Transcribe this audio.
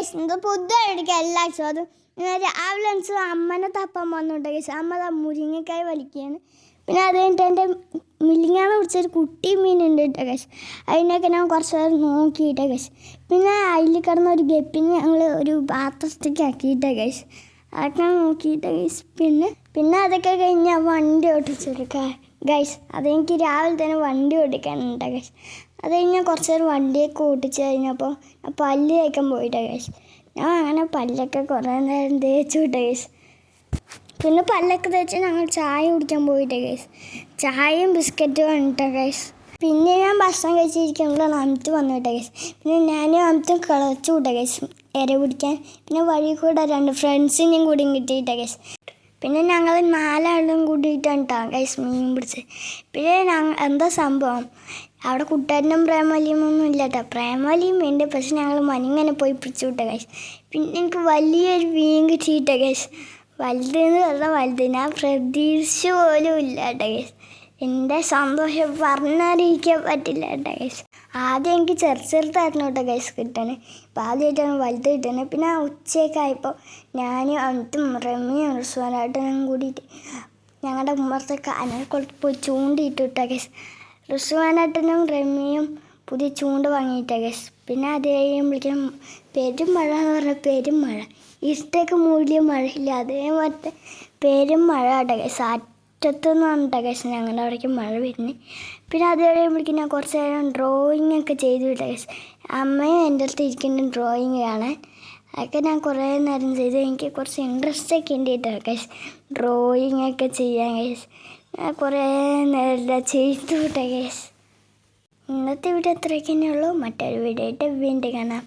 guys ഇത് പൊതുവായിരിക്കും എല്ലാ ദിവസവും അത് രാവിലെ അഞ്ച് അമ്മനെ തപ്പാൻ വന്നുണ്ട് ഗൈസ് അമ്മ മുരിങ്ങക്കായ് വലിക്കുകയാണ് പിന്നെ അത് കഴിഞ്ഞിട്ട് എൻ്റെ മില്ലിങ്ങാന്ന് പിടിച്ചൊരു കുട്ടി മീനുണ്ട് കേട്ടോ ഗൈസ് അതിനൊക്കെ ഞാൻ കുറച്ച് നേരം നോക്കിയിട്ടേ ഗൈസ് പിന്നെ അതിൽ കിടന്ന ഒരു ഗപ്പിനെ ഞങ്ങൾ ഒരു പാത്രത്തേക്ക് ആക്കിയിട്ടേ ഗൈസ് അതൊക്കെ നോക്കിയിട്ടേ ഗൈസ് പിന്നെ അതൊക്കെ കഴിഞ്ഞ് വണ്ടി ഓടിച്ചെടുക്കുക ഗൈസ് അതെനിക്ക് രാവിലെ തന്നെ വണ്ടി ഓടിക്കാനുണ്ട് ഗൈസ് അത് കഴിഞ്ഞ് കുറച്ച് നേരം വണ്ടിയൊക്കെ ഓടിച്ച് കഴിഞ്ഞപ്പോൾ പല്ല് തേക്കാൻ പോയിട്ടേ ഗൈസ് ഞാൻ അങ്ങനെ പല്ലൊക്കെ കുറേ നേരം തേച്ചു വിട്ടേ ഗൈസ് പിന്നെ പല്ലൊക്കെ തേച്ച് ഞങ്ങൾ ചായ കുടിക്കാൻ പോയിട്ടേ ഗൈസ് ചായയും ബിസ്ക്കറ്റും കണ്ടിട്ടേ ഗൈസ് പിന്നെ ഞാൻ ഭക്ഷണം കഴിച്ചിരിക്കുമ്പോഴാണ് അമിത്ത് വന്നിട്ടേ ഗൈസ് പിന്നെ ഞാനും അമിത്തും കളിച്ചു വിട്ടേ ഗൈസ് ഇര പിടിക്കാൻ പിന്നെ വഴി കൂടെ 2 ഫ്രണ്ട്സിനെയും കൂടി കിട്ടിയിട്ടേ ഗൈസ് പിന്നെ ഞങ്ങൾ 4 ആളും കൂടിയിട്ടാണ് കേട്ടോ ഗൈസ് മീൻ പിടിച്ചത് പിന്നെ എന്താ സംഭവം അവിടെ കുട്ടാരനും പ്രേമവലിയൊന്നും ഇല്ല കേട്ടോ പ്രേമവലിയും ഉണ്ട് പക്ഷെ ഞങ്ങൾ മനിങ്ങനെ പോയി പിടിച്ചു വിട്ടേ ഗൈസ് പിന്നെ എനിക്ക് വലിയൊരു മീൻ കിട്ടിയിട്ടേ ഗൈസ് വലുതെന്ന് പറഞ്ഞാൽ വലുത് ഞാൻ പ്രതീക്ഷിച്ച പോലും ഇല്ല കേട്ടോ ഗൈസ് എൻ്റെ സന്തോഷം പറഞ്ഞറിയിക്കാൻ പറ്റില്ല കേട്ടോ ഗൈസ് ആദ്യം എനിക്ക് ചെറുതായിരുന്നു കേട്ടോ ഗൈസ് കിട്ടണേ അപ്പോൾ ആദ്യമായിട്ടാണ് വലുത് കിട്ടണേ പിന്നെ ഉച്ചയൊക്കെ ആയപ്പോൾ ഞാനും അമിത്തും റമ്മിയും റിസ്വാനായിട്ടും കൂടിയിട്ട് ഞങ്ങളുടെ ഉമ്മറത്തെ കാനൽക്കുളത്ത് പോയി ചൂണ്ടിയിട്ട് കേട്ടോ ഗൈസ് റിസ്വാനായിട്ടും റമ്മിയും പുതിയ ചൂണ്ട വാങ്ങിയിട്ടാ ഗൈസ് പിന്നെ അത് കഴിയുമ്പോഴേക്കും പെരും മഴ എന്ന് പറഞ്ഞാൽ പെരും മഴ ഇഷ്ടമൊക്കെ മൂടിയ മഴയില്ല അതേമാതിരി പെരും മഴ കേട്ടോ ഗൈസ് അറ്റത്തുനിന്നാണ് കേട്ടോ ഗൈസ് ഞങ്ങളുടെ അവിടേക്ക് മഴ വരുന്നത് പിന്നെ അത് കഴിയുമ്പോഴേക്കും ഞാൻ കുറച്ച് നേരം ഡ്രോയിങ് ഒക്കെ ചെയ്തു വിട്ട ഗൈസ് അമ്മയും എൻ്റെ അടുത്ത് ഇരിക്കുന്ന ഡ്രോയിങ് കാണാൻ അതൊക്കെ ഞാൻ കുറേ നേരം ചെയ്തു എനിക്ക് കുറച്ച് ഇൻട്രസ്റ്റ് ഒക്കെ ഉണ്ട് കേട്ടോ ഗൈസ് ഡ്രോയിങ് ഒക്കെ ചെയ്യാൻ ഗൈസ് ഞാൻ കുറേ നേരം ചെയ്തു വിട്ട ഗൈസ് ഇന്നത്തെ വീഡിയോ അത്രയൊക്കെ തന്നെയുള്ളൂ മറ്റൊരു വീഡിയോ ആയിട്ട് വീണ്ടും കാണാം